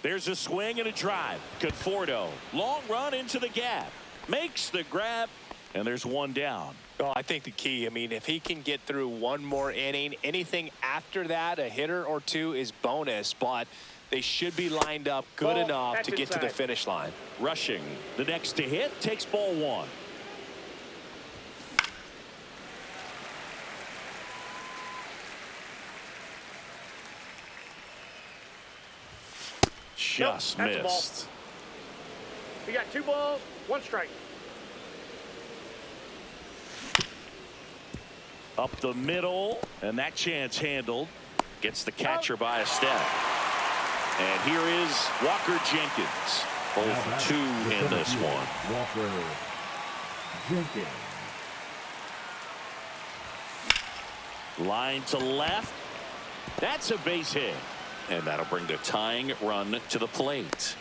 There's a swing and a drive. Conforto, long run into the gap. Makes the grab, and there's one down. Oh, I think the key, I mean, if he can get through one more inning, anything after that, a hitter or two is bonus, but they should be lined up good enough to get to the finish line. Rushing, the next to hit, takes ball one. Just missed. We got 2 balls, 1 strike. Up the middle, and that chance handled. Gets the catcher by a step. And here is Walker Jenkins. 0 for 2 in this one. Walker Jenkins. Line to left. That's a base hit. And that'll bring the tying run to the plate.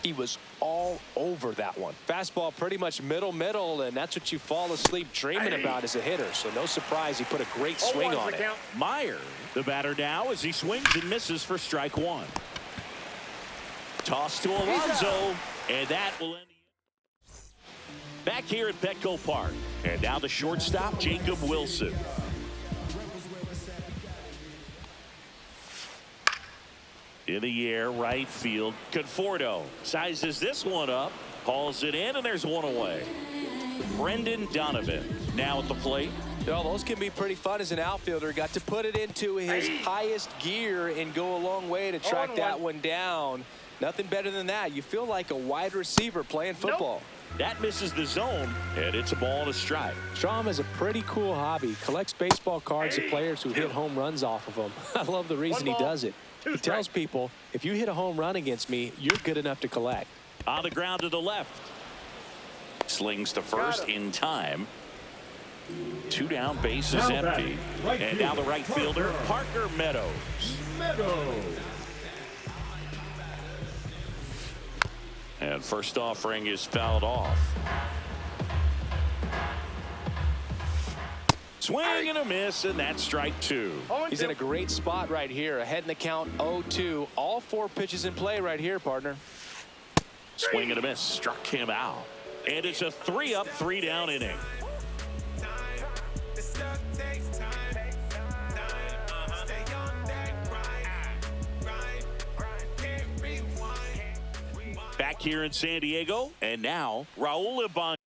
He was all over that one. Fastball pretty much middle, and that's what you fall asleep dreaming about as a hitter. So no surprise he put a great swing on it. Meyer, the batter now, as he swings and misses for strike 1. Toss to Alonso, and that will end the back here at Petco Park. And now the shortstop, Jacob Wilson. In the air, right field. Conforto sizes this one up, hauls it in, and there's one away. Brendan Donovan now at the plate. Well, those can be pretty fun as an outfielder. Got to put it into his highest gear and go a long way to track that one down. Nothing better than that. You feel like a wide receiver playing football. That misses the zone, and it's a ball and a strike. Strom has a pretty cool hobby. Collects baseball cards of players who hit home runs off of them. I love the reason he does it. He tells people, if you hit a home run against me, you're good enough to collect. On the ground to the left. Slings to first in time. 2 down, base is empty. And now the right fielder, Parker Meadows. And first offering is fouled off. Swing and a miss, and that's strike 2. He's in a great spot right here. Ahead in the count 0-2. All 4 pitches in play right here, partner. Swing and a miss. Struck him out. And it's a 3-up, 3-down inning. Back here in San Diego, and now Raul Ibanez.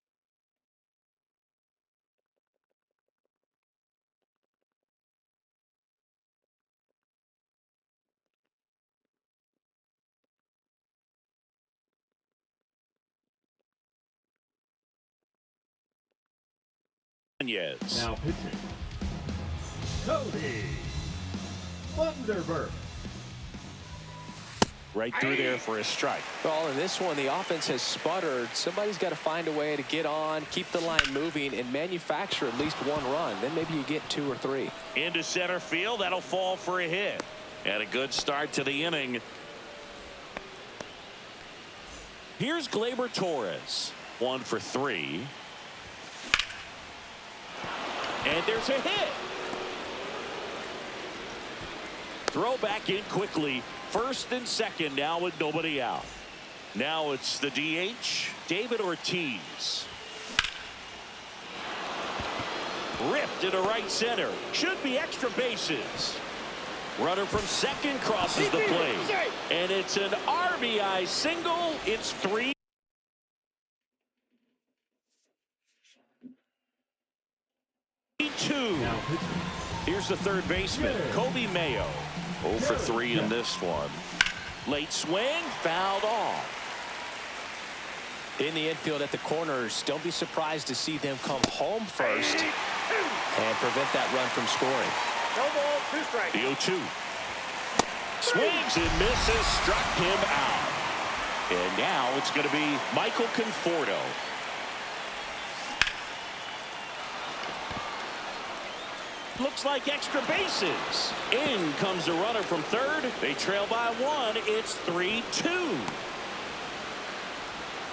Now pitching, Cody Thunderbird. Right through there for a strike. Well, in this one, the offense has sputtered. Somebody's got to find a way to get on, keep the line moving, and manufacture at least 1 run. Then maybe you get 2 or 3. Into center field. That'll fall for a hit. And a good start to the inning. Here's Gleyber Torres. 1 for 3. And there's a hit. Throw back in quickly. First and second now with nobody out. Now it's the DH, David Ortiz. Ripped into right center. Should be extra bases. Runner from second crosses the plate. And it's an RBI single. It's 3. Here's the third baseman, Kobe Mayo. 0 for 3 in this one. Late swing, fouled off. In the infield at the corners, don't be surprised to see them come home first and prevent that run from scoring. No ball, 2 strikes. The 0-2. Swings and misses, struck him out. And now it's going to be Michael Conforto. Looks like extra bases. In comes the runner from third. They trail by 1. It's 3-2.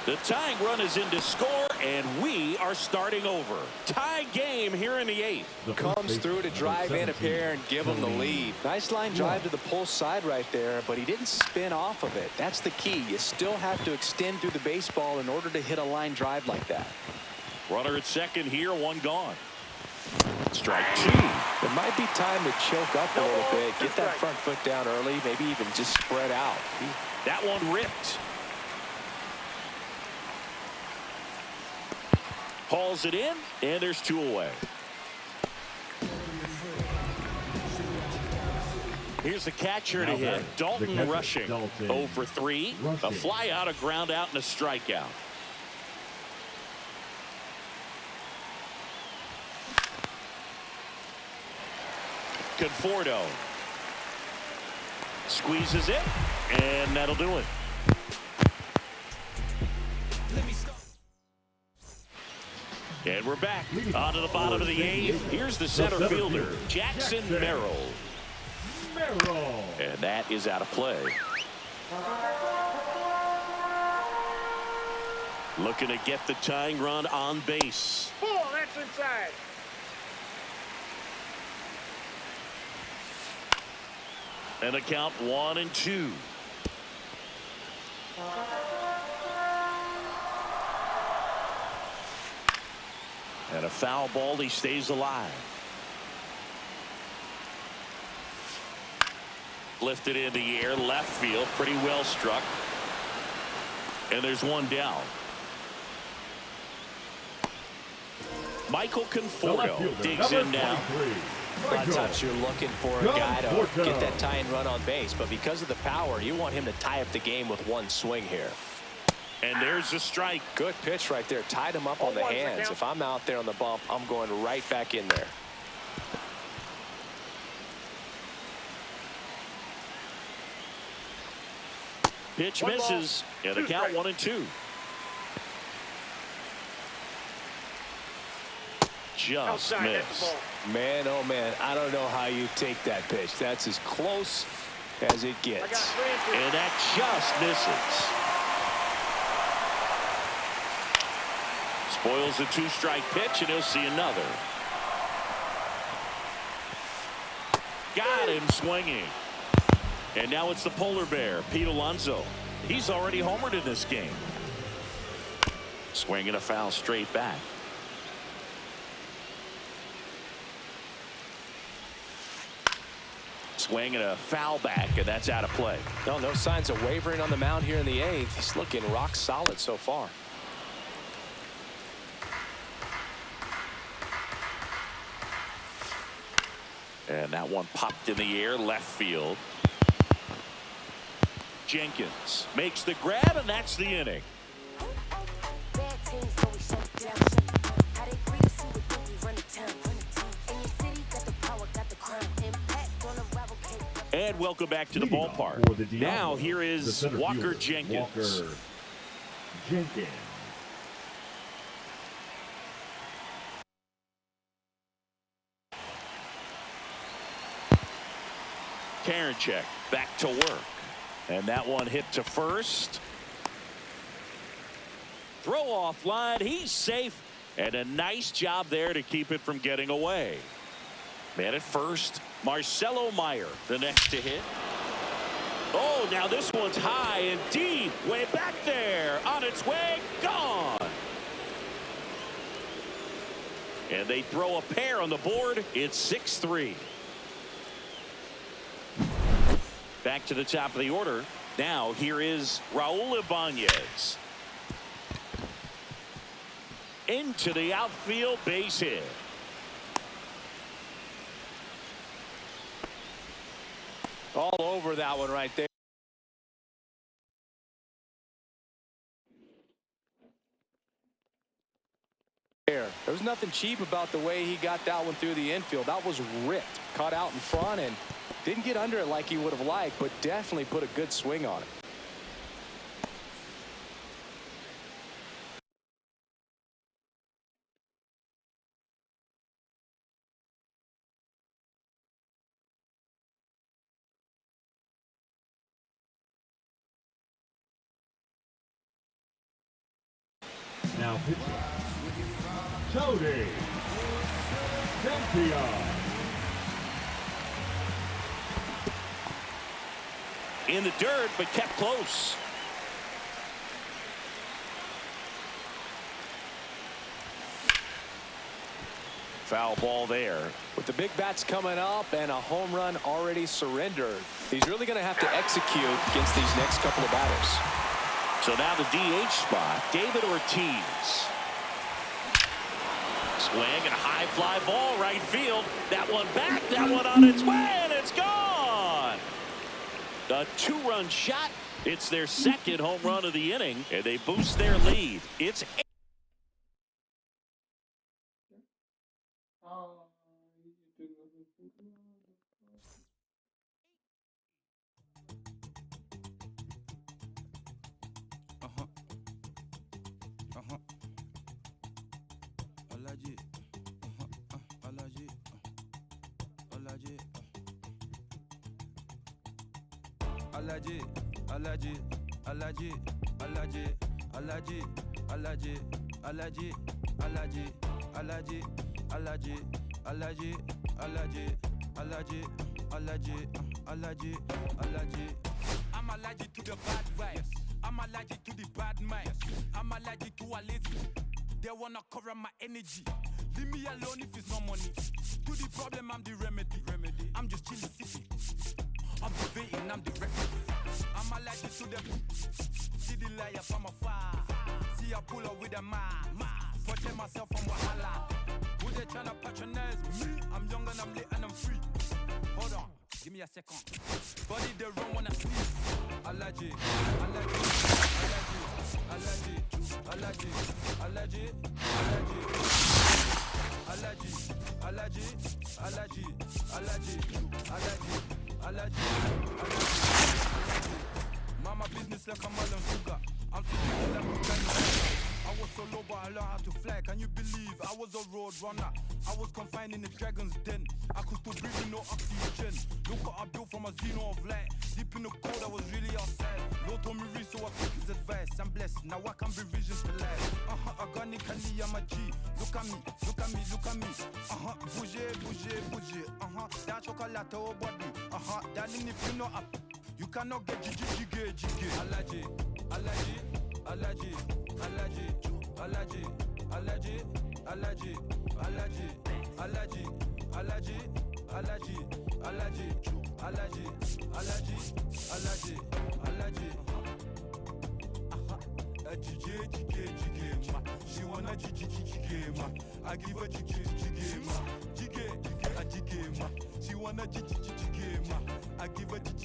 The tying run is in to score, and we are starting over. Tie game here in the 8th. Comes through to drive in a pair and give them the lead. Nice line drive to the pull side right there, but he didn't spin off of it. That's the key. You still have to extend through the baseball in order to hit a line drive like that. Runner at second here, one gone. Strike 2. It might be time to choke up a little bit, get that front foot down early, maybe even just spread out. That one ripped. Hauls it in, and there's 2 away. Here's the catcher to hit. Dalton rushing. 0 for 3. A fly out, a ground out, and a strikeout. Conforto squeezes it, and that'll do it. And we're back onto the bottom of the 8th. Here's the center fielder, Jackson Merrill. And that is out of play. Looking to get the tying run on base. Oh, that's inside. And a count 1-2. And a foul ball. He stays alive. Lifted in the air, left field, pretty well struck. And there's one down. Michael Conforto digs in now. A lot of times you're looking for a guy to get that tying run on base, but because of the power, you want him to tie up the game with one swing here. And there's the strike. Good pitch right there. Tied him up on the hands. If I'm out there on the bump, I'm going right back in there. Pitch misses, and the count 1-2. Just missed. Man, oh man, I don't know how you take that pitch. That's as close as it gets. And that just misses. Spoils a 2-strike pitch, and he'll see another. Got him swinging. And now it's the polar bear, Pete Alonso. He's already homered in this game. Swinging a foul straight back. Swinging a foul back, and that's out of play. No signs of wavering on the mound here in the 8th. He's looking rock solid so far. And that one popped in the air, left field. Jenkins makes the grab, and that's the inning. And welcome back to the ballpark. Now here is Walker Jenkins. Karinchak back to work. And that one hit to first. Throw off line. He's safe. And a nice job there to keep it from getting away. Man at first. Marcelo Meyer, the next to hit. Oh, now this one's high and deep. Way back there. On its way. Gone. And they throw a pair on the board. It's 6-3. Back to the top of the order. Now here is Raul Ibanez. Into the outfield, base hit. All over that one right there. There was nothing cheap about the way he got that one through the infield. That was ripped, caught out in front, and didn't get under it like he would have liked, but definitely put a good swing on it. Now pitching, Tony Champion. In the dirt, but kept close. Foul ball there. With the big bats coming up and a home run already surrendered, he's really going to have to execute against these next couple of batters. So now the DH spot, David Ortiz. Swing and a high fly ball right field. That one back, that one on its way, and it's gone. A two-run shot. It's their second home run of the inning, and they boost their lead. It's I'm allergic to the bad vibes. I'm allergic to the bad mind. I'm allergic to a lazy. They wanna cover my energy. Leave me alone if it's no money. To the problem, I'm the remedy. I'm just chilling city. Observating, I'm the reference. I'm allergic to them. See the liar from afar. See I pull up with a mask. Protect myself from wahala. Who they tryna patronize me? I'm young and I'm lit and I'm free. Hold on, give me a second. Body they run when I sneeze. Allergy, allergy, allergy, allergy, allergy, allergy, allergy, allergy, allergy, allergy, allergy, allergy, allergy. Mama business like a melon sugar. I'm feeling like a gun. I was so low, but I learned how to fly. Can you believe I was a road runner? I was confined in the dragon's den. I could still breathe with no oxygen. Look what I built from a xeno of light. Deep in the cold, I was really outside. Lord told me read, so I took his advice. I'm blessed, now I can be visions to life. I got Nick and I'm a G. Look at me, look at me, look at me. Bouger, bouger, bouger. That chocolate or body. Darling, if you know up, you cannot get jiggy. Allergy, allergy, allergy, allergy, allergy, allergy, allergy, allergy, allergy, allergy, allergy, allergy, allergy, allergy, allergy, allergy. She wanna jiggy, I give her jiggy, she wanna jiggy, I give her jiggy.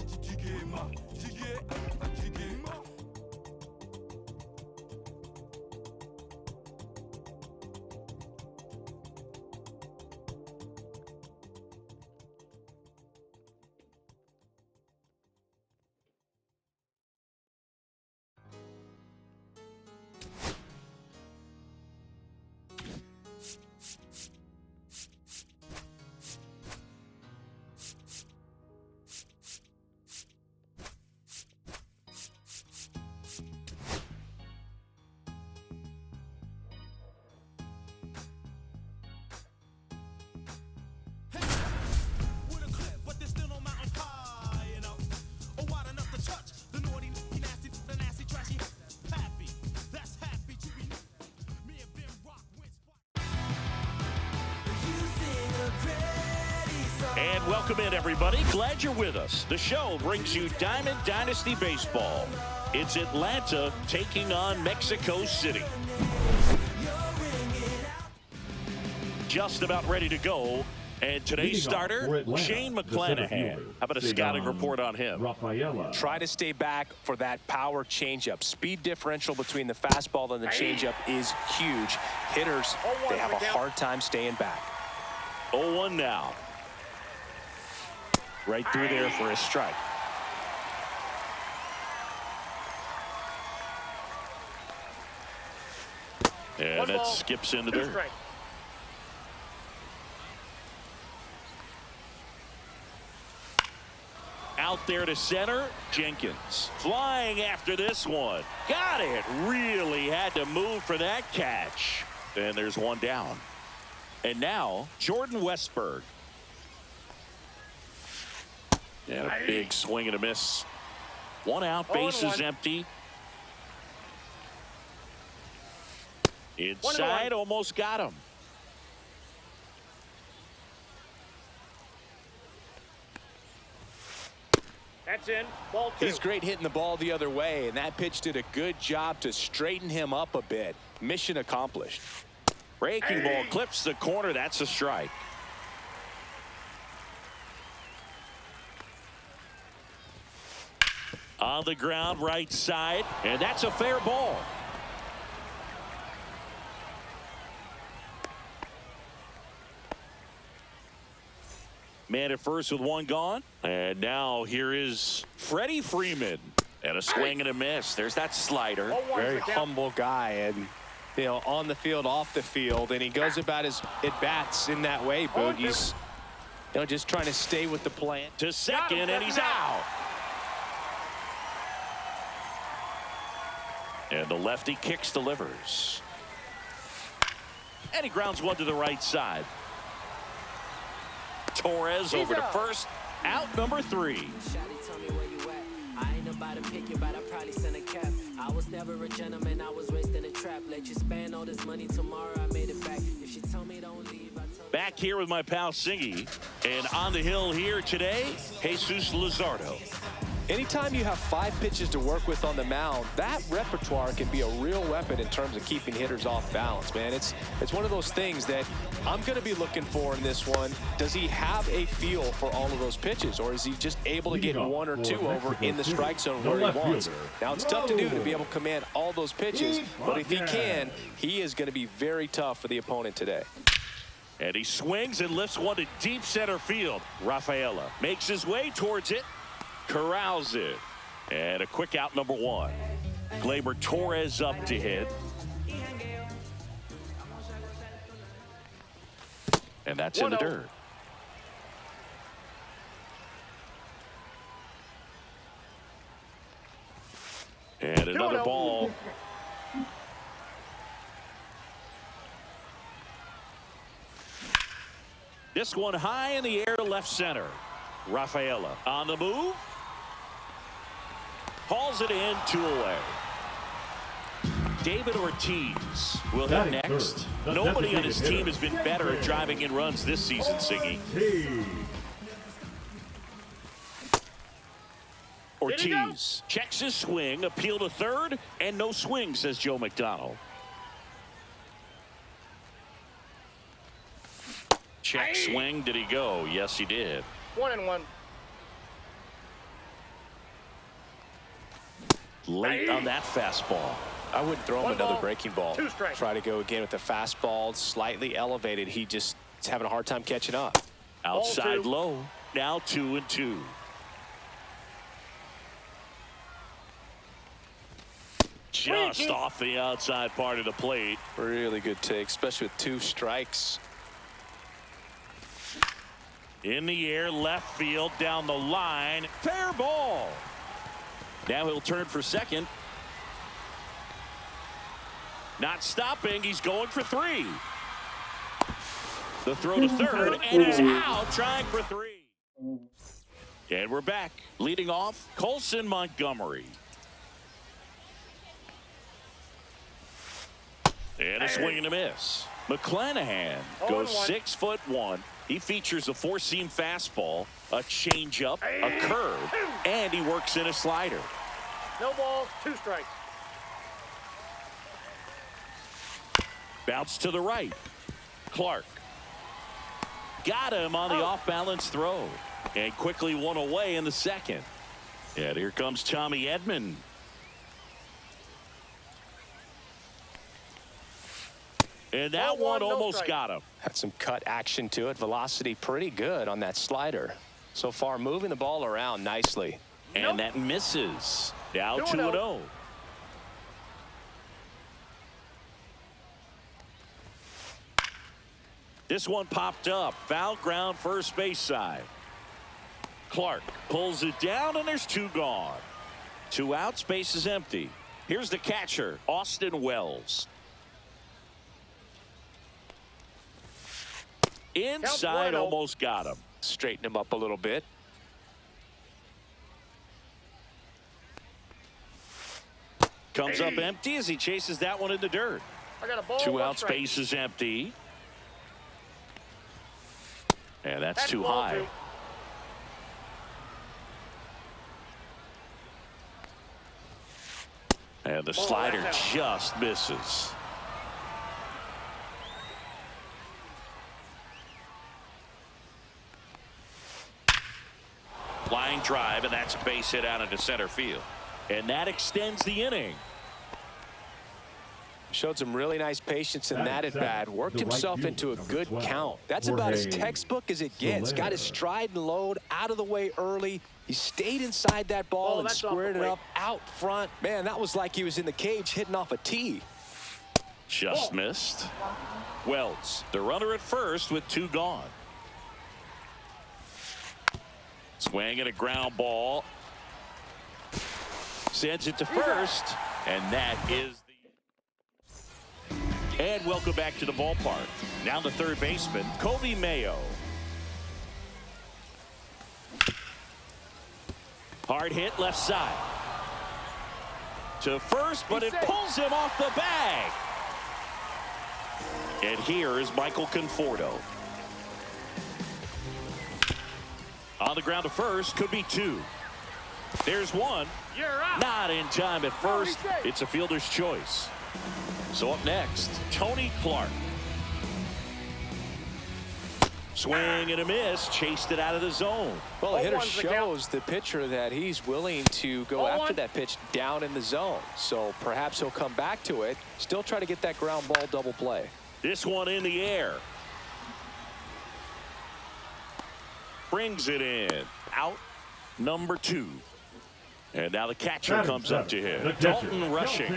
And welcome in, everybody. Glad you're with us. The show brings you Diamond Dynasty Baseball. It's Atlanta taking on Mexico City. Just about ready to go. And today's starter, Shane McClanahan. How about a scouting report on him? Try to stay back for that power changeup. Speed differential between the fastball and the changeup is huge. Hitters, they have a hard time staying back. 0-1 now. Right through there for a strike. And that skips into there. Out there to center. Jenkins flying after this one. Got it. Really had to move for that catch. And there's one down. And now Jordan Westberg. And a big swing and a miss. One out, bases empty. Inside, almost got him. That's in. Ball 2. He's great hitting the ball the other way, and that pitch did a good job to straighten him up a bit. Mission accomplished. Breaking ball clips the corner. That's a strike. On the ground, right side, and that's a fair ball. Man at first with one gone. And now here is Freddie Freeman. And a swing and a miss. There's that slider. Very humble guy, and you know, on the field, off the field, and he goes about his at-bats in that way, Boog. He's just trying to stay with the plan. To second, and he's out. And the lefty kicks, delivers. And he grounds one to the right side. Torres over to first. Out number 3. Shawty told me where you at. I ain't about to pick you, but I probably send a cap. I was never a gentleman, I was raised in a trap. Let you spend all this money tomorrow, I made it back. If she told me don't leave, I told Back here with my pal Singy. And on the hill here today, Jesus Luzardo. Anytime you have 5 pitches to work with on the mound, that repertoire can be a real weapon in terms of keeping hitters off balance, man. It's one of those things that I'm going to be looking for in this one. Does he have a feel for all of those pitches, or is he just able to get 1 or 2 over in the strike zone where he wants? Now, it's tough to do to be able to command all those pitches, but if he can, he is going to be very tough for the opponent today. And he swings and lifts one to deep center field. Rafaela makes his way towards it. Corrals it. And a quick out, number 1. Gleyber Torres up to hit. And that's in the dirt. And another ball. This one high in the air, left center. Rafaela on the move. Hauls it in, 2 away. David Ortiz will hit next. Nobody on his team has been better at driving in runs this season, Siggy. Ortiz checks his swing, appeal to third, and no swing, says Joe McDonald. Check swing, did he go? Yes, he did. 1-1. Late on that fastball. I wouldn't throw him another breaking ball. 2 strikes. Try to go again with the fastball, slightly elevated. He just is having a hard time catching up. Outside low. Now 2-2. Just off the outside part of the plate. Really good take, especially with 2 strikes. In the air, left field, down the line. Fair ball. Now he'll turn for second. Not stopping. He's going for 3. The throw to third, and he's out trying for 3. And we're back. Leading off, Colson Montgomery. And a swing and a miss. McClanahan goes 6'1". He features a 4-seam fastball, a changeup, a curve, and he works in a slider. No balls, 2 strikes. Bounce to the right. Clark. Got him on the off-balance throw. And quickly 1 away in the second. And here comes Tommy Edman. And that one almost got him. Had some cut action to it. Velocity pretty good on that slider. So far, moving the ball around nicely. And that misses. Now 2-0. This one popped up. Foul ground, first base side. Clark pulls it down, and there's two gone. 2 outs, base is empty. Here's the catcher, Austin Wells. Inside, almost got him. Straighten him up a little bit. Comes up empty as he chases that one in the dirt. I got a ball. 2 outs, base is empty. And that's too high. 2. And the slider just misses. Flying drive, and that's a base hit out into center field. And that extends the inning. Showed some really nice patience in that at bat. Worked himself into a good count. That's about as textbook as it gets. Got his stride and load out of the way early. He stayed inside that ball and squared it up out front. Man, that was like he was in the cage hitting off a tee. Just missed. Wells, the runner at first with 2 gone. Swing and a ground ball. Sends it to first, and that is the... And welcome back to the ballpark. Now the third baseman, Kobe Mayo. Hard hit left side. To first, but it pulls him off the bag. And here is Michael Conforto. On the ground to first, could be 2. There's 1. You're out. Not in time at first. It's a fielder's choice. So up next, Tony Clark. Swing and a miss. Chased it out of the zone. Well, the hitter shows the pitcher that he's willing to go after that pitch down in the zone. So perhaps he'll come back to it. Still try to get that ground ball double play. This one in the air. Brings it in. Out number 2. And now the catcher comes up to him. Dalton Rushing.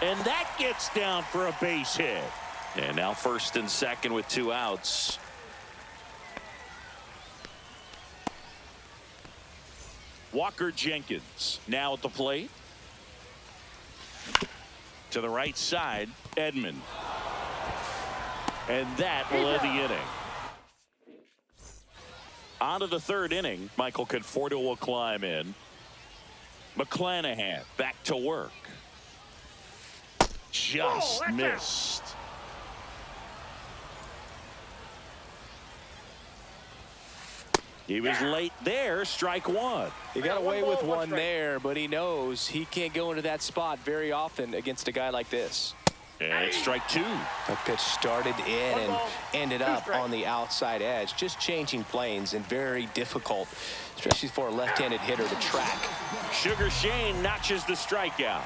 And that gets down for a base hit. And now first and second with 2 outs. Walker Jenkins now at the plate. To the right side, Edman. And that will end the inning. On to the third inning. Michael Conforto will climb in. McClanahan back to work. Just missed. He was late there. Strike 1. He got away with one there, but he knows he can't go into that spot very often against a guy like this. And it's strike 2. The pitch started in and ended up on the outside edge. Just changing planes and very difficult, especially for a left-handed hitter to track. Sugar Shane notches the strikeout.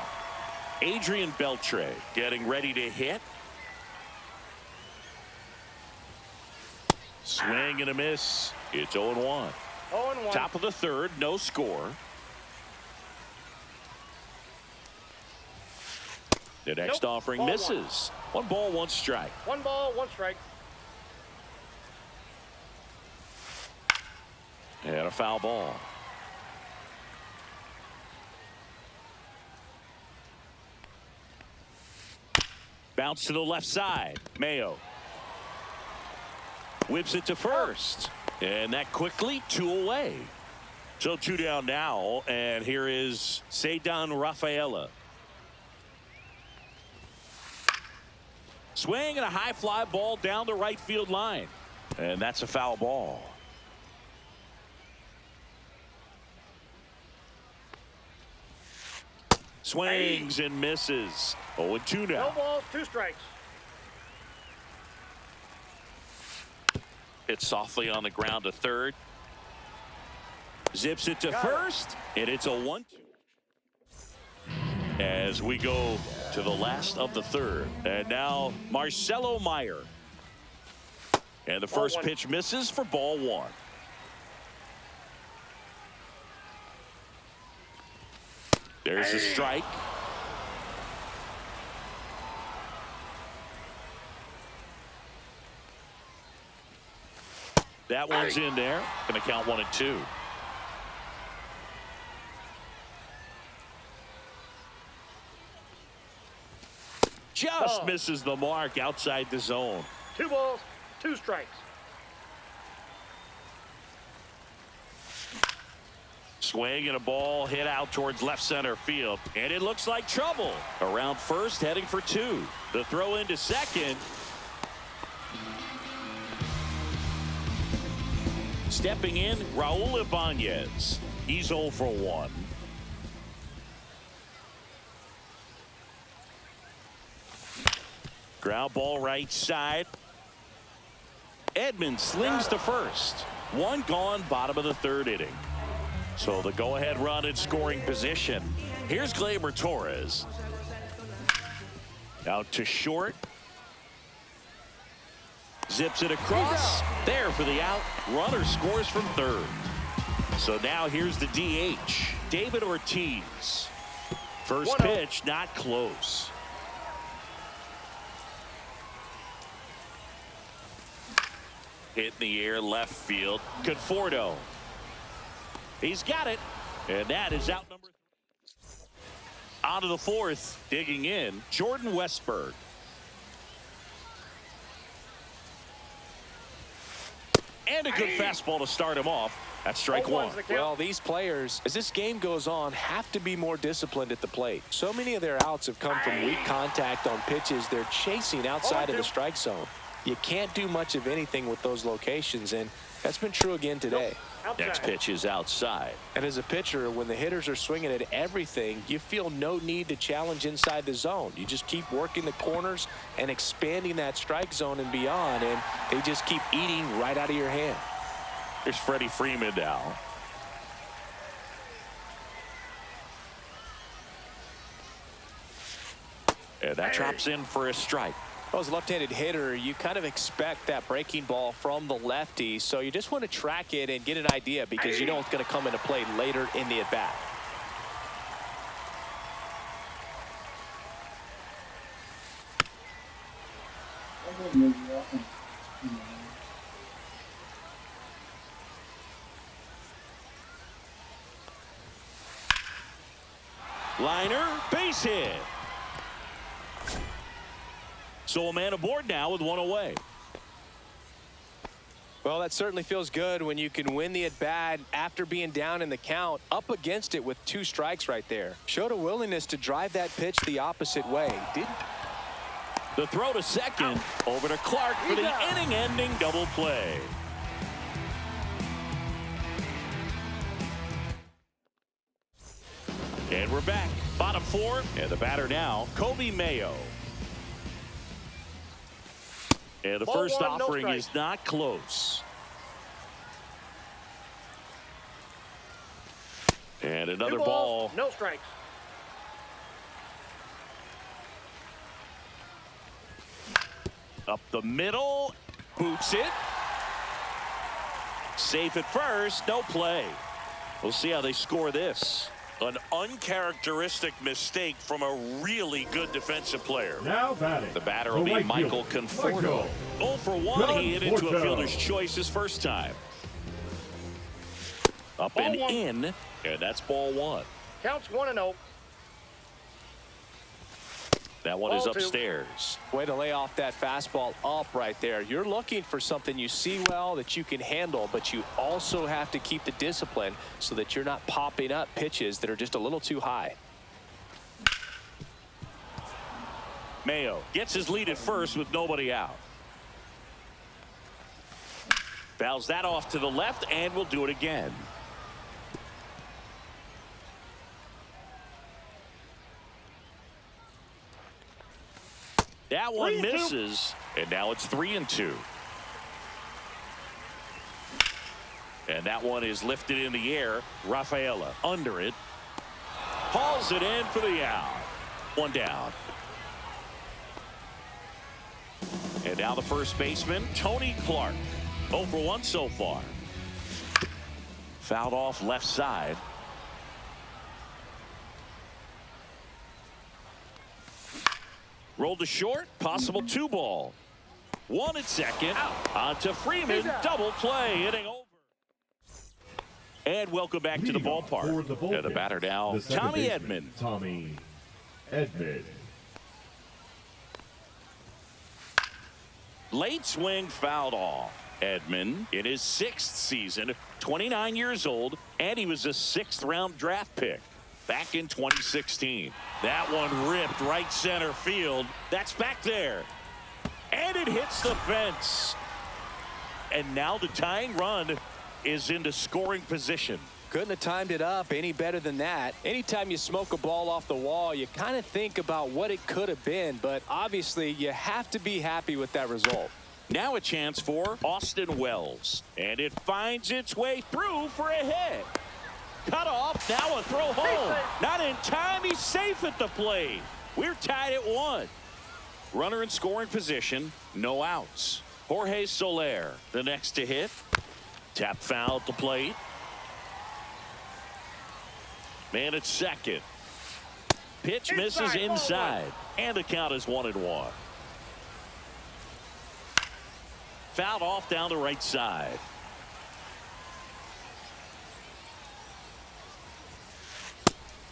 Adrian Beltre getting ready to hit. Swing and a miss. It's 0-1. 0-1. Top of the third, no score. The next offering misses. 1 ball, 1 strike. 1 ball, 1 strike. And a foul ball. Bounce to the left side. Mayo whips it to first. And that quickly 2 away. So 2 down now. And here is Ceddanne Rafaela. Swing and a high fly ball down the right field line. And that's a foul ball. Swings and misses. 0-2 now. No balls, 2 strikes. It's softly on the ground to third. Zips it to first. And it's a 1-2. As we go to the last of the third. And now Marcelo Meyer. And the first pitch misses for ball 1. There's a strike. That one's in there. Going to count 1-2. Just misses the mark outside the zone. 2 balls, 2 strikes. Swing and a ball hit out towards left center field. And it looks like trouble. Around first, heading for 2. The throw into second. Stepping in, Raul Ibanez. He's 0 for 1. Ground ball right side. Edmonds slings to first. 1 gone, bottom of the 3rd inning. So the go-ahead run in scoring position. Here's Gleyber Torres. Out to short. Zips it across. There for the out. Runner scores from 3rd. So now here's the DH, David Ortiz. First pitch, not close. Hit in the air, left field. Conforto. He's got it. And that is out number 3. On to the 4th, digging in, Jordan Westburg. And a good fastball to start him off. That's strike 1. Well, these players, as this game goes on, have to be more disciplined at the plate. So many of their outs have come from weak contact on pitches they're chasing outside of the strike zone. You can't do much of anything with those locations, and that's been true again today. Next pitch is outside. And as a pitcher, when the hitters are swinging at everything, you feel no need to challenge inside the zone. You just keep working the corners and expanding that strike zone and beyond, and they just keep eating right out of your hand. Here's Freddie Freeman now. And that drops in for a strike. Well, as a left-handed hitter, you kind of expect that breaking ball from the lefty, so you just want to track it and get an idea because you know it's going to come into play later in the at-bat. Liner, base hit. So a man aboard now with 1 away. Well, that certainly feels good when you can win the at-bat after being down in the count, up against it with 2 strikes right there. Showed a willingness to drive that pitch the opposite way. Didn't. The throw to second, over to Clark for the inning-ending double play. And we're back. Bottom 4, and the batter now, Kobe Mayo. And the first offering is not close. And another ball. No strikes. Up the middle. Boots it. Safe at first. No play. We'll see how they score this. An uncharacteristic mistake from a really good defensive player. Now batting. The batter will be Michael Conforto. 0 for 1. He hit into a fielder's choice his first time. Up and in. And that's ball 1. Counts 1-0. That one is upstairs. Way to lay off that fastball up right there. You're looking for something you see well that you can handle, but you also have to keep the discipline so that you're not popping up pitches that are just a little too high. Mayo gets his lead at first with nobody out. Fouls that off to the left and will do it again. That one misses, and now it's 3-2. And that one is lifted in the air. Rafaela under it. Hauls it in for the out. 1 down. And now the first baseman, Tony Clark. 0 for 1 so far. Fouled off left side. Rolled to short, possible 2 ball. One at second. On to Freeman. Double play. Inning over. And welcome back to the ballpark. And the batter now, Tommy Edman. Tommy Edman. Late swing fouled off. Edman in his 6th season, 29 years old, and he was a 6th-round draft pick back in 2016. That one ripped right center field. That's back there. And it hits the fence. And now the tying run is into scoring position. Couldn't have timed it up any better than that. Anytime you smoke a ball off the wall, you kind of think about what it could have been, but obviously you have to be happy with that result. Now a chance for Austin Wells, and it finds its way through for a hit. Cut off, now a throw home. Not in time, he's safe at the plate. We're tied at 1. Runner in scoring position, no outs. Jorge Soler, the next to hit. Tap foul at the plate. Man at second. Pitch misses inside. And the count is 1-1. Fouled off down the right side.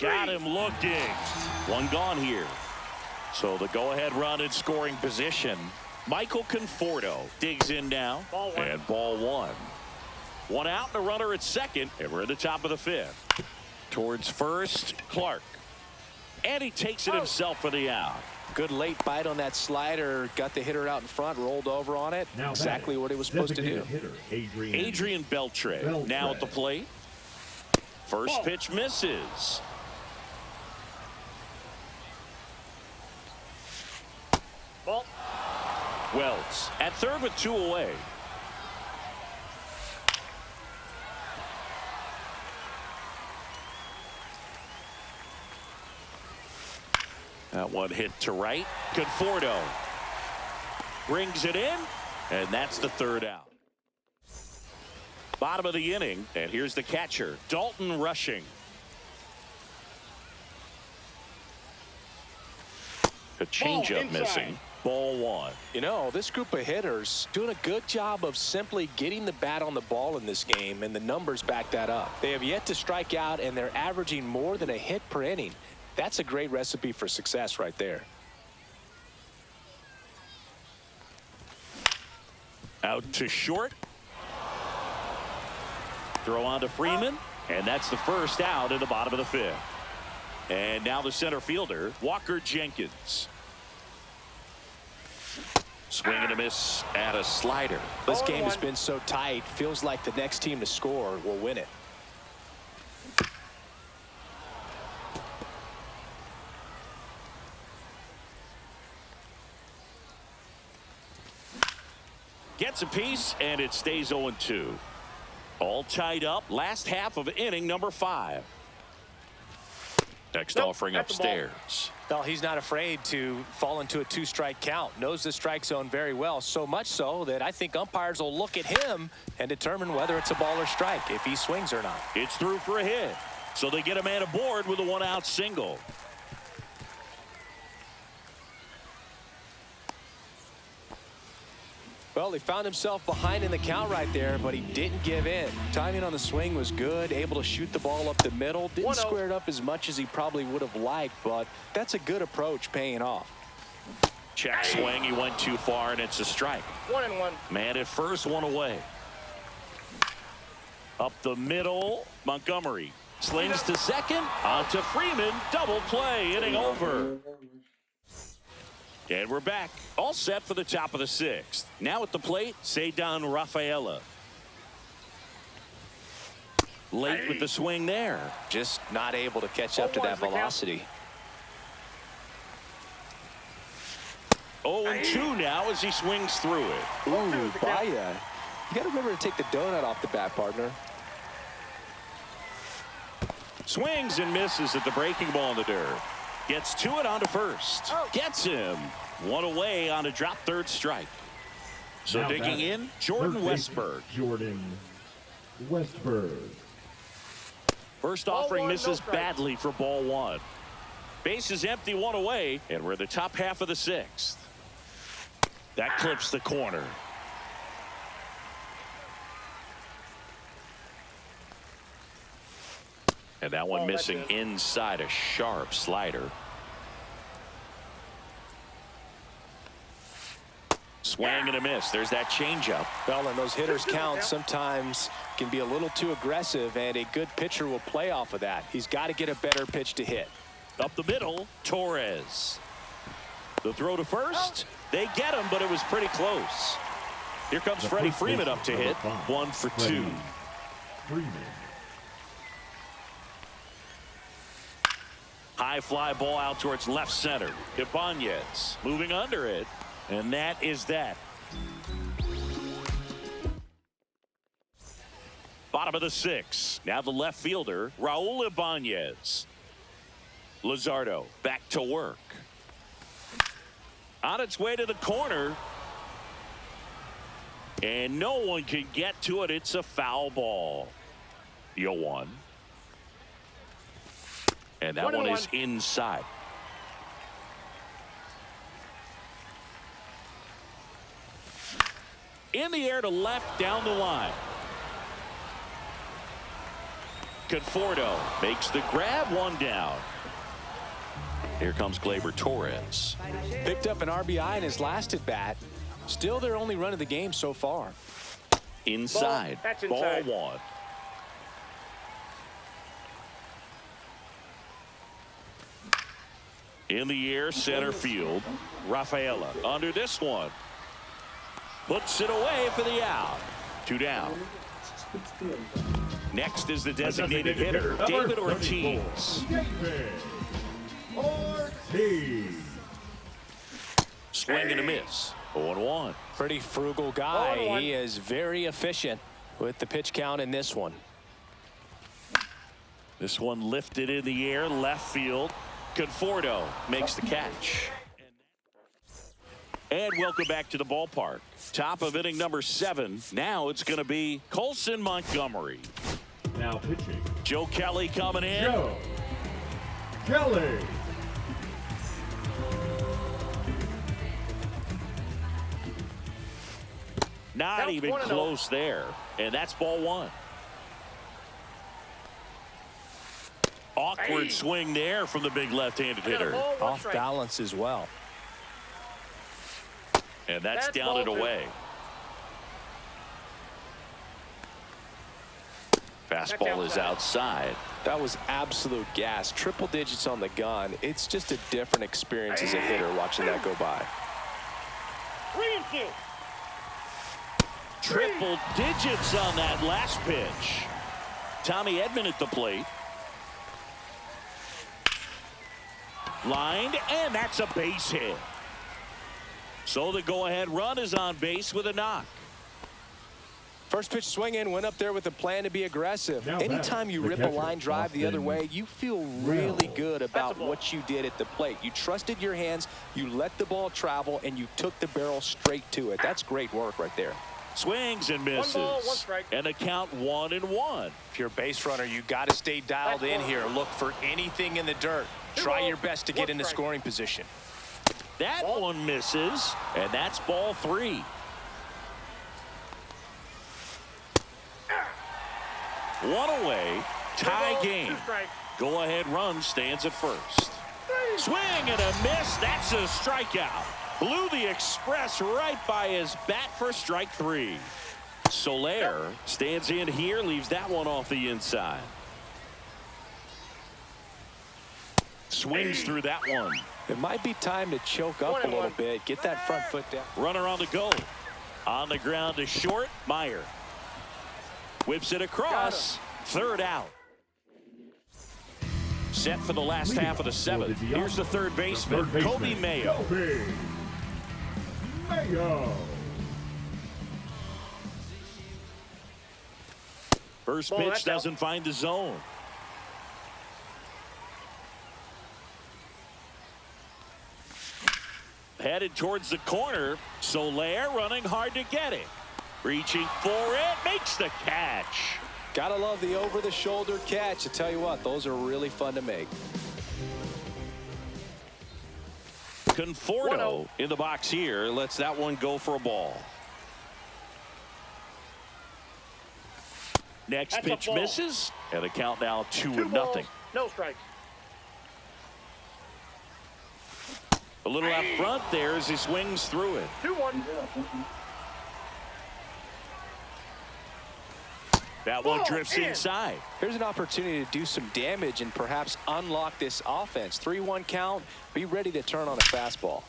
Got him looking. One gone here. So the go-ahead run in scoring position. Michael Conforto digs in now. And ball 1. One out and a runner at second. And we're at the top of the 5th. Towards first, Clark. And he takes it himself for the out. Good late bite on that slider. Got the hitter out in front, rolled over on it. Now exactly what he was supposed to do. Hitter, Adrian Beltre now at the plate. First pitch misses. Ball. Wells at third with 2 away. That one hit to right. Conforto brings it in, and that's the 3rd out. Bottom of the inning, and here's the catcher, Dalton Rushing. A changeup missing. Ball 1. You know, this group of hitters doing a good job of simply getting the bat on the ball in this game, and the numbers back that up. They have yet to strike out, and they're averaging more than a hit per inning. That's a great recipe for success right there. Out to short. Throw on to Freeman, and that's the first out in the bottom of the 5th. And now the center fielder, Walker Jenkins. Swing and a miss at a slider. This game has been so tight, feels like the next team to score will win it. Gets a piece, and it stays 0-2. All tied up. Last half of inning number 5. Next offering upstairs. Well, he's not afraid to fall into a 2-strike count. Knows the strike zone very well. So much so that I think umpires will look at him and determine whether it's a ball or strike, if he swings or not. It's through for a hit. So they get a man aboard with a 1-out single. Well, he found himself behind in the count right there, but he didn't give in. Timing on the swing was good, able to shoot the ball up the middle. Didn't square it up as much as he probably would have liked, but that's a good approach paying off. Check swing, he went too far, and it's a strike. 1-1. Man at first, 1 away. Up the middle, Montgomery slings to second, on to Freeman, double play, inning over. And we're back, all set for the top of the 6th. Now at the plate, Ceddanne Rafaela. Late with the swing there. Just not able to catch up to that velocity. 0-2 now as he swings through it. Ooh, Baya. You got to remember to take the donut off the bat, partner. Swings and misses at the breaking ball in the dirt. Gets to it onto first. Gets him. 1 away on a drop third strike. So now digging in, Jordan Westberg. Jordan Westberg. First offering misses badly for ball 1. Base is empty, 1 away, and we're in the top half of the 6th. That clips the corner. And that one missing inside, a sharp slider. Swing and a miss. There's that changeup. Well, and those hitters count sometimes can be a little too aggressive, and a good pitcher will play off of that. He's got to get a better pitch to hit. Up the middle, Torres. The throw to first. They get him, but it was pretty close. Here comes Freddie Freeman up to hit. 1 for 2. Freeman. High fly ball out towards left center. Ibanez moving under it. And that is that. Bottom of the 6th. Now the left fielder, Raul Ibanez. Luzardo back to work. On its way to the corner. And no one can get to it. It's a foul ball. 1. And that one is inside. In the air to left, down the line. Conforto makes the grab, 1 down. Here comes Gleyber Torres. Picked up an RBI in his last at bat. Still their only run of the game so far. Inside. That's Ball inside. 1. In the air, center field. Rafaela under this one. Puts it away for the out. 2 down. Next is the designated hitter, David Ortiz. David Ortiz. Swing and a miss. 0-1. Pretty frugal guy. He is very efficient with the pitch count in this one. This one lifted in the air, left field. Conforto makes the catch. And welcome back to the ballpark. Top of inning number 7. Now it's going to be Colson Montgomery. Now pitching. Joe Kelly coming in. Joe Kelly. Not Counts even 1-0. close there. And that's ball 1. Awkward swing there from the big left-handed hitter. Off balance as well. And that's down ball and 2. away. Fastball is outside. That was absolute gas. Triple digits on the gun. It's just a different experience as a hitter watching that go by. 3-2. Triple digits on that last pitch. Tommy Edman at the plate. Lined, and that's a base hit. So the go-ahead run is on base with a knock. First pitch swing in, went up there with a plan to be aggressive. Now Anytime you the rip a catcher, line drive the other Austin way, you feel really good about what you did at the plate. You trusted your hands, you let the ball travel, and you took the barrel straight to it. That's great work right there. Swings and misses. 1 ball, 1 strike. And a count 1-1. If you're a base runner, you got to stay dialed in here. Look for anything in the dirt. Try your best to get in the scoring position. That one misses, and that's ball 3. One away, tie game. 2 strikes. Go-ahead run stands at first. Swing and a miss. That's a strikeout. Blew the express right by his bat for strike 3. Soler stands in here, leaves that one off the inside. Swings through that one. It might be time to choke up a little bit. Get that front foot down. Runner on the go. On the ground to short. Meyer whips it across. 3rd out. Set for the last half of the 7th. Here's the third baseman, Kobe Mayo. Kobe Mayo. First Ball, pitch that's out. doesn't find the zone. Headed towards the corner. Soler running hard to get it. Reaching for it. Makes the catch. Gotta love the over-the-shoulder catch. I tell you what, those are really fun to make. Conforto in the box here lets that one go for a ball. Next That's a pitch ball. misses, and the count now 2-0. 2 balls, no strikes. A little up front there as he swings through it. 2-1. That one Ball drifts in. inside. Here's an opportunity to do some damage and perhaps unlock this offense. 3-1 count. Be ready to turn on a fastball.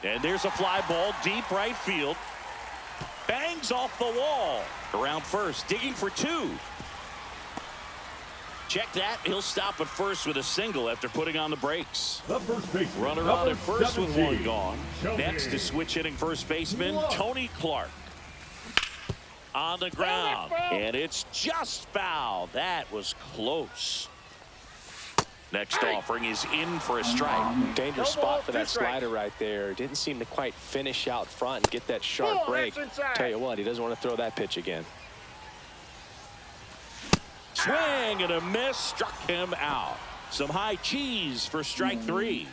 And there's a fly ball deep right field. Bangs off the wall. Around first, digging for 2. Check that. He'll stop at first with a single after putting on the brakes. The first baseman. Runner on number at first with 17, one gone. Tony Next is switch hitting first baseman Tony Clark. On the ground, and it's just foul. That was close. Next offering is in for a strike. Dangerous No ball, spot for 2 that strikes. slider right there. Didn't seem to quite finish out front and get that sharp Ball, break. that's inside. Tell you what, he doesn't want to throw that pitch again. Swing and a miss, struck him out. Some high cheese for strike 3.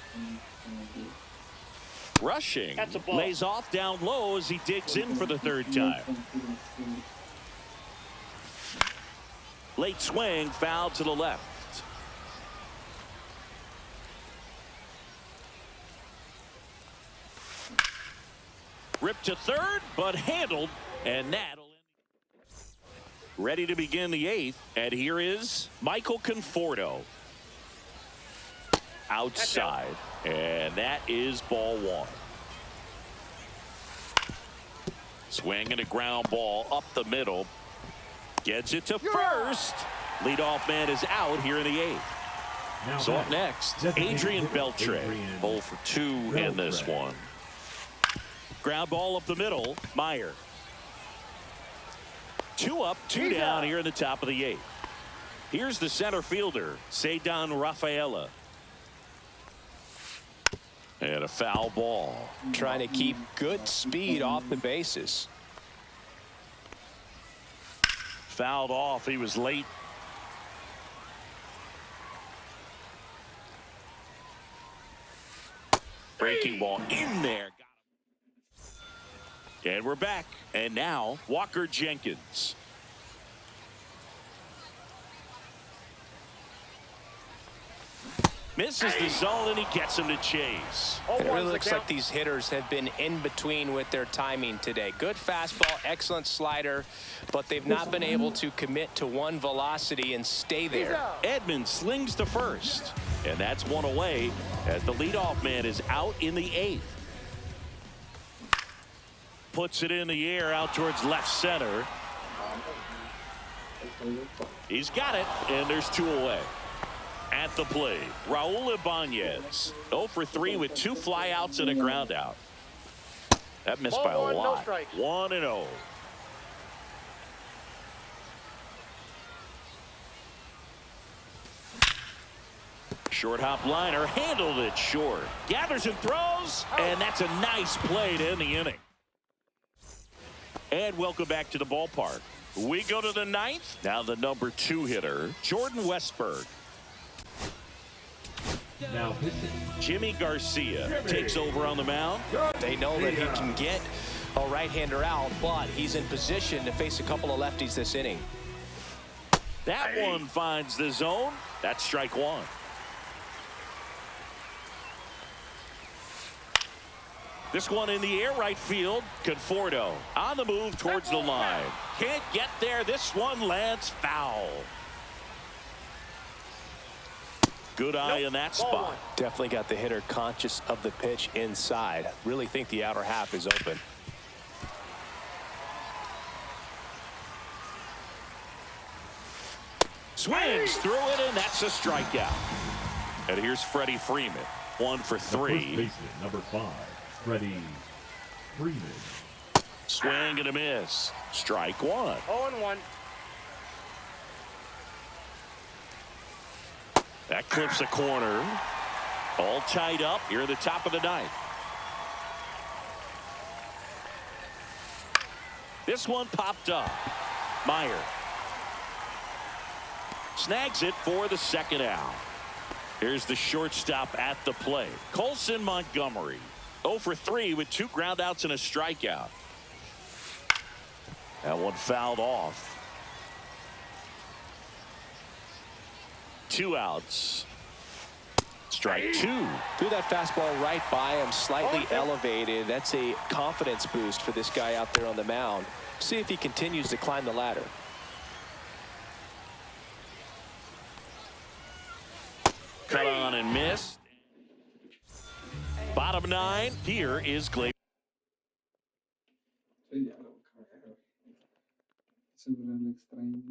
Rushing, That's a ball. lays off down low as he digs in for the 3rd time. Late swing, foul to the left. Ripped to 3rd, but handled, and that'll end. Ready to begin the 8th, and here is Michael Conforto. Outside, and that is ball 1. Swing and a ground ball up the middle. Gets it to first. Leadoff man is out here in the 8th. Now So up back, next, designated Adrian hitter, Beltre. Adrian 0 for 2 in this Beltre. one. Ground ball up the middle. Meyer. 2 up, 2 down here in the top of the 8th. Here's the center fielder, Ceddanne Rafaela. And a foul ball. Trying to keep good speed off the bases. Fouled off. He was late. Breaking ball in there. And we're back. And now Walker Jenkins. Misses the zone and he gets him to chase. It really looks like these hitters have been in between with their timing today. Good fastball, excellent slider, but they've not been able to commit to one velocity and stay there. Edmonds slings to first, and that's one away as the leadoff man is out in the 8th. Puts it in the air out towards left center. He's got it, and there's 2 away. At the plate, Raul Ibanez, 0 for 3 with 2 flyouts and a ground out. That missed by a Ball 1, no lot. strikes. 1-0. Short hop liner, handled it short. Gathers and throws, and that's a nice play to end the inning. And welcome back to the ballpark. We go to the 9th. Now the number 2 hitter, Jordan Westberg. Now pitching. Jimmy Garcia takes over on the mound. They know that he can get a right-hander out, but he's in position to face a couple of lefties this inning. That one finds the zone. That's strike 1. This one in the air right field. Conforto on the move towards the line. Can't get there. This one lands foul. Good eye in that spot. Definitely got the hitter conscious of the pitch inside. Really think the outer half is open. Swings through it, and that's a strikeout. And here's Freddie Freeman, 1 for First 3. baseman, number 5, Freddie Freeman. Swing and a miss. Strike 1. 0-1. That clips a corner. All tied up here at the top of the 9th. This one popped up. Meyer snags it for the 2nd out. Here's the shortstop at the plate. Colson Montgomery. 0 for 3 with 2 groundouts and a strikeout. That one fouled off. 2 outs. Strike 2. Threw that fastball right by him, slightly elevated. That's a confidence boost for this guy out there on the mound. See if he continues to climb the ladder. Cut on and missed. Bottom 9. Here is Gleyber. Sí, ya lo cagaron. Seguro el extraño.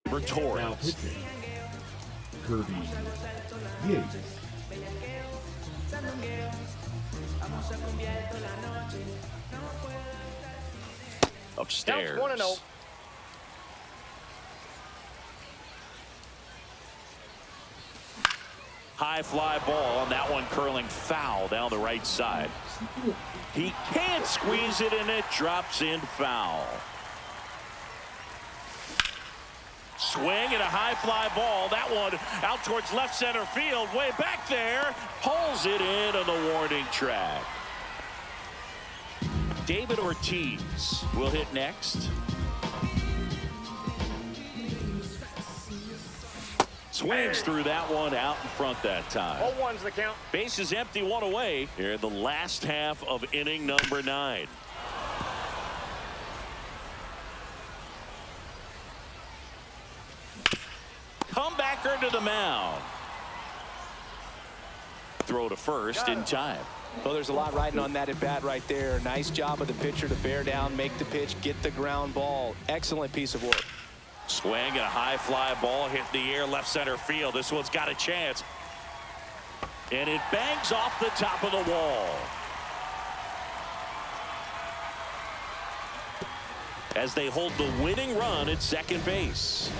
Now Torres. pitching. Kirby Yates. Upstairs. Counts 1-0. High fly ball, and that one curling foul down the right side. He can't squeeze it, and it drops in foul. Swing and a high fly ball. That one out towards left center field. Way back there. Pulls it in on the warning track. David Ortiz will hit next. Swings through that one out in front that time. 0-1's the count. Bases empty, 1 away here in the last half of inning number 9. Comebacker to the mound. Throw to first in time. Well, there's a lot riding on that at bat right there. Nice job of the pitcher to bear down, make the pitch, get the ground ball. Excellent piece of work. Swing and a high fly ball hit the air left center field. This one's got a chance. And it bangs off the top of the wall. As they hold the winning run at second base.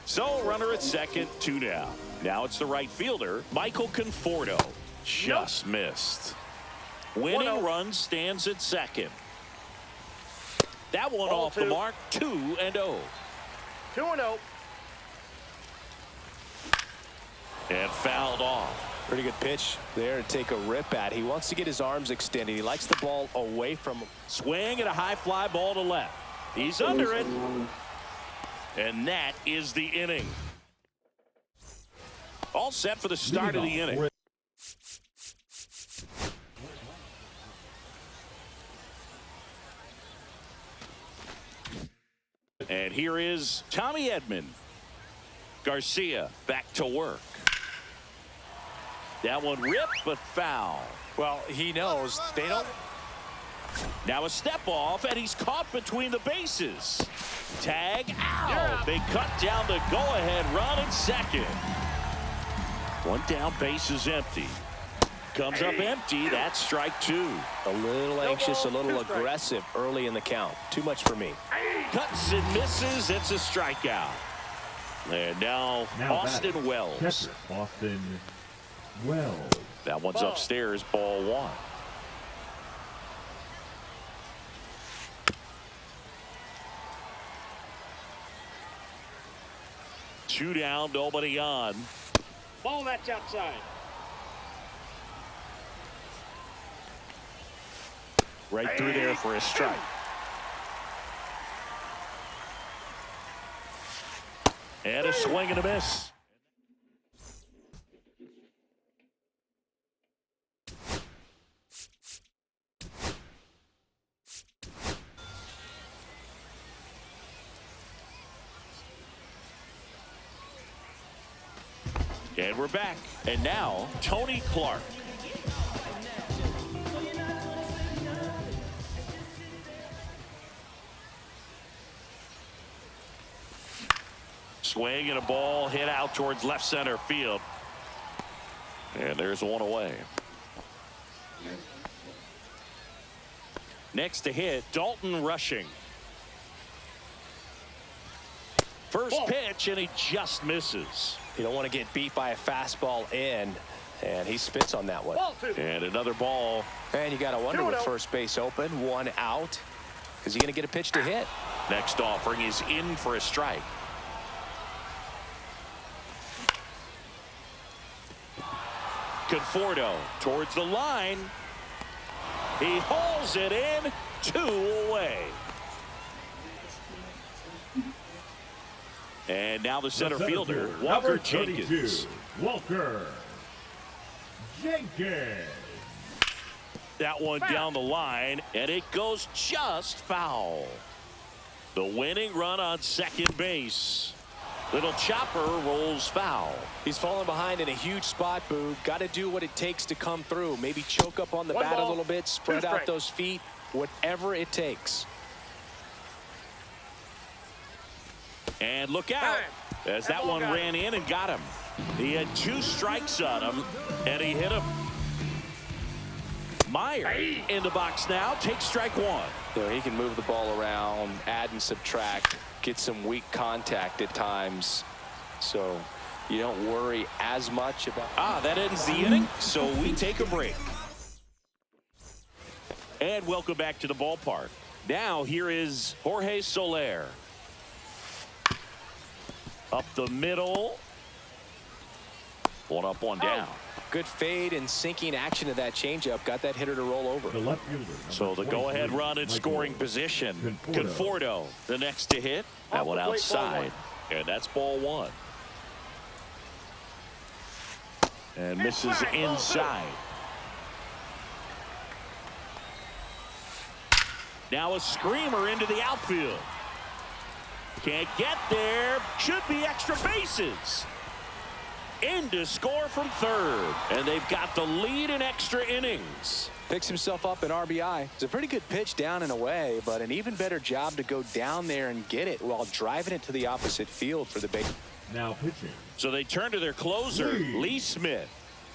So runner at second, 2 down. Now it's the right fielder, Michael Conforto. Just missed. Winning run stands at second. That one off the mark, 2-0. 2-0. And fouled off. Pretty good pitch there to take a rip at. He wants to get his arms extended. He likes the ball away from him. Swing and a high fly ball to left. He's under it. And that is the inning. All set for the start of the inning. And here is Tommy Edman. Garcia back to work. That one ripped, but foul. Well, he knows they don't. Now a step off, and he's caught between the bases. Tag out. They cut down the go-ahead run at second. One down, base is empty. Comes up empty. That's strike 2. A little anxious, a little aggressive early in the count. Too much for me. Cuts and misses. It's a strikeout. And now Austin batting. Wells. Catcher, Austin Wells. That one's upstairs, ball 1. Two down, nobody on. Ball that's outside. Right through there for a strike. And a swing and a miss. And we're back. And now, Tony Clark. Swing and a ball hit out towards left center field. And there's one away. Next to hit, Dalton Rushing. First pitch, and he just misses. You don't want to get beat by a fastball in, and he spits on that one. Ball two. And another ball. And you got to wonder with first base open, one out. Is he going to get a pitch to hit? Next offering is in for a strike. Conforto towards the line. He hauls it in, 2 away. And now the center fielder, Walker Jenkins. Walker Jenkins. That one down the line, and it goes just foul. The winning run on second base. Little chopper rolls foul. He's falling behind in a huge spot, Boog. Got to do what it takes to come through. Maybe choke up on the bat a little bit, spread out those feet, whatever it takes. And look out, as that one ran in and got him. He had 2 strikes on him, and he hit him. Meyer in the box now, takes strike 1. There, he can move the ball around, add and subtract, get some weak contact at times, so you don't worry as much about. That ends the inning, so we take a break. And welcome back to the ballpark. Now here is Jorge Soler. Up the middle. One up, one down. Good fade and sinking action to that changeup. Got that hitter to roll over. The left fielder. So the go-ahead run in scoring position. Conforto, the next to hit. That one outside. And that's ball 1. And misses inside. Now a screamer into the outfield. Can't get there. Should be extra bases. In to score from third. And they've got the lead in extra innings. Picks himself up an RBI. It's a pretty good pitch down and away, but an even better job to go down there and get it while driving it to the opposite field for the base. Now pitching. So they turn to their closer, Lee Smith.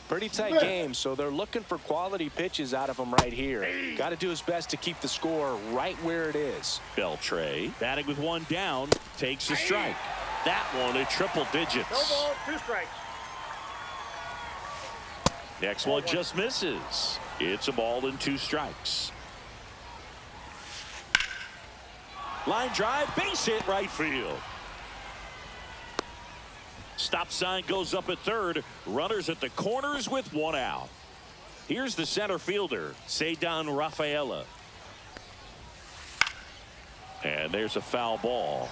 Pretty tight game, so they're looking for quality pitches out of him right here. Got to do his best to keep the score right where it is. Beltre, batting with 1 down, takes a strike. That one at triple digits. No ball, 2 strikes. Next one just misses. It's a ball and 2 strikes. Line drive, base hit right field. Stop sign goes up at third. Runners at the corners with 1 out. Here's the center fielder, Ceddanne Rafaela. And there's a foul ball.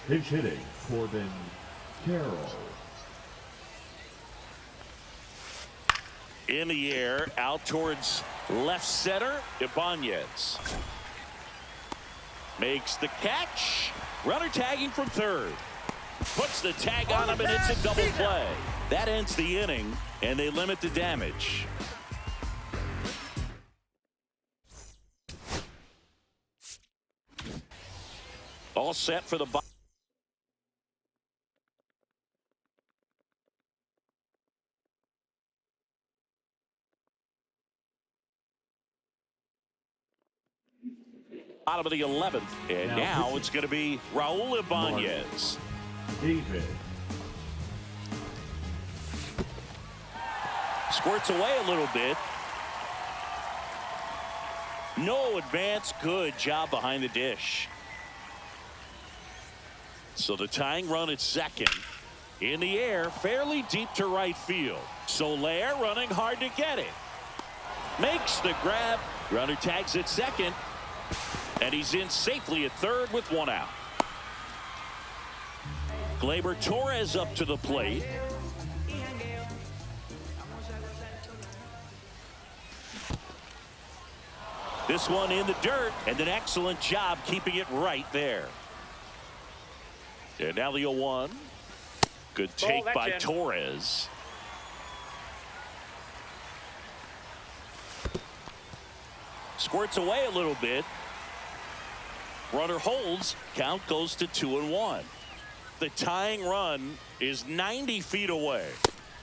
Pinch hitting, Corbin Carroll. In the air, out towards left center, Ibanez. Makes the catch. Runner tagging from third. Puts the tag on him, and it's a double play. That ends the inning, and they limit the damage. All set for the bottom of the 11th, and now it's going to be Raul Ibanez. David. Squirts away a little bit. No advance. Good job behind the dish. So the tying run at second. In the air, fairly deep to right field. Soler running hard to get it. Makes the grab. Runner tags at second. And he's in safely at third with 1 out. Gleyber Torres up to the plate. This one in the dirt, and an excellent job keeping it right there. And now the 0-1. Good take by Torres. Squirts away a little bit. Runner holds. Count goes to 2-1. The tying run is 90 feet away.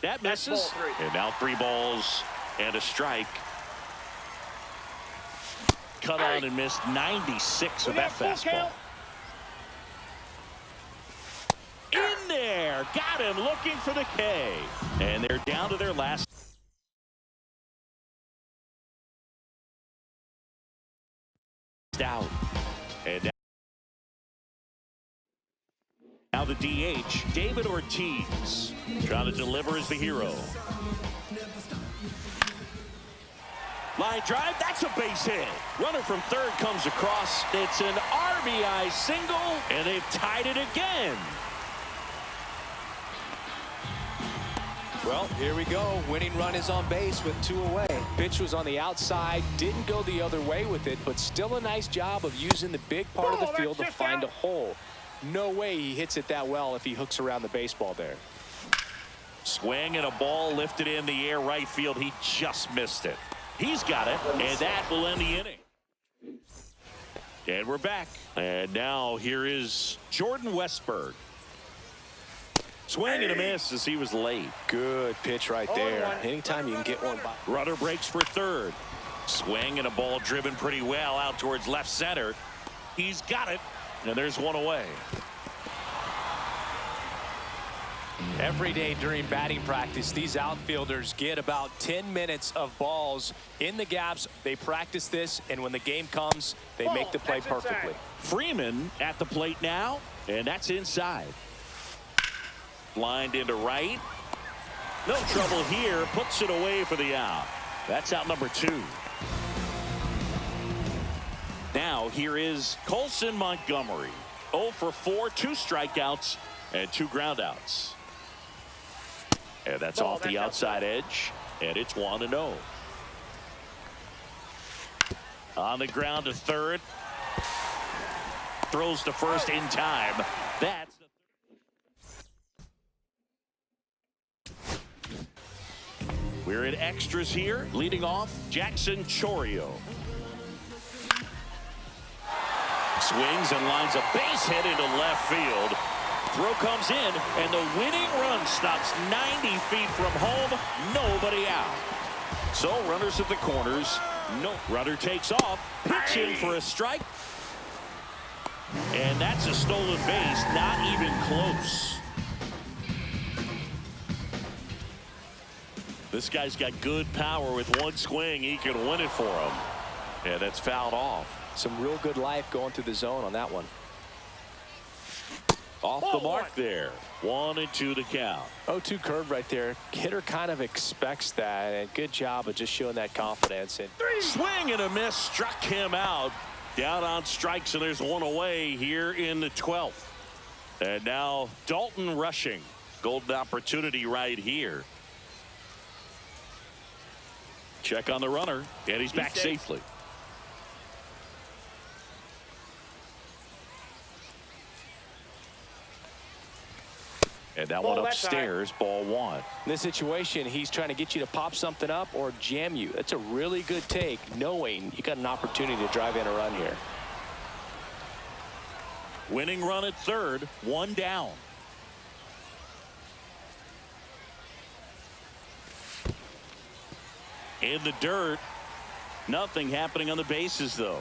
That misses. And now 3 balls and a strike. Cut on and missed 96 of that fastball. In there. Got him looking for the K. And they're down to their last out. And now the DH, David Ortiz, trying to deliver as the hero. Line drive, that's a base hit. Runner from third comes across. It's an RBI single, and they've tied it again. Well, here we go. Winning run is on base with 2 away. Pitch was on the outside, didn't go the other way with it, but still a nice job of using the big part of the field to find a hole. No way he hits it that well if he hooks around the baseball there. Swing and a ball lifted in the air right field. He just missed it. He's got it, and that will end the inning. And we're back. And now here is Jordan Westberg. Swing and a miss as he was late. Good pitch right there. Anytime you can get one by. Runner breaks for third. Swing and a ball driven pretty well out towards left center. He's got it, and there's 1 away. Every day during batting practice, these outfielders get about 10 minutes of balls in the gaps. They practice this, and when the game comes, they make the play perfectly. Freeman at the plate now, and that's inside. Lined into right. No trouble here. Puts it away for the out. That's out number 2. Now here is Colson Montgomery. 0 for 4, 2 strikeouts, and 2 groundouts. And that's off the outside edge, and it's 1-0. On the ground to third. Throws to first in time. That's we're in extras here. Leading off, Jackson Chorio. Swings and lines a base hit into left field. Throw comes in, and the winning run stops 90 feet from home. Nobody out. So runners at the corners. No runner takes off. Pitch in for a strike. And that's a stolen base. Not even close. This guy's got good power. With one swing, he can win it for him. And it's fouled off. Some real good life going through the zone on that one. Off the mark there. 1-2 the count. 0-2 curve right there. Hitter kind of expects that, and good job of just showing that confidence. And swing and a miss struck him out. Down on strikes, and there's 1 away here in the 12th. And now Dalton rushing. Golden opportunity right here. Check on the runner, and he's back safely. And that one upstairs, ball 1. In this situation, he's trying to get you to pop something up or jam you. That's a really good take, knowing you got an opportunity to drive in a run here. Winning run at third, 1 down. In the dirt. Nothing happening on the bases, though.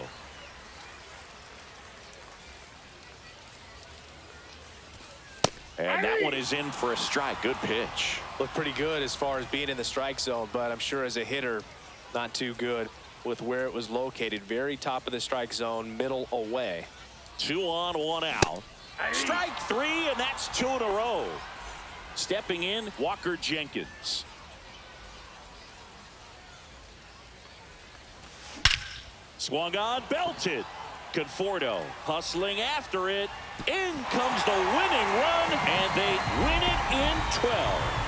And that one is in for a strike. Good pitch. Looked pretty good as far as being in the strike zone, but I'm sure as a hitter, not too good with where it was located. Very top of the strike zone, middle away. 2 on, 1 out. Strike 3, and that's 2 in a row. Stepping in, Walker Jenkins. Swung on, belted. Conforto hustling after it. In comes the winning run, and they win it in 12.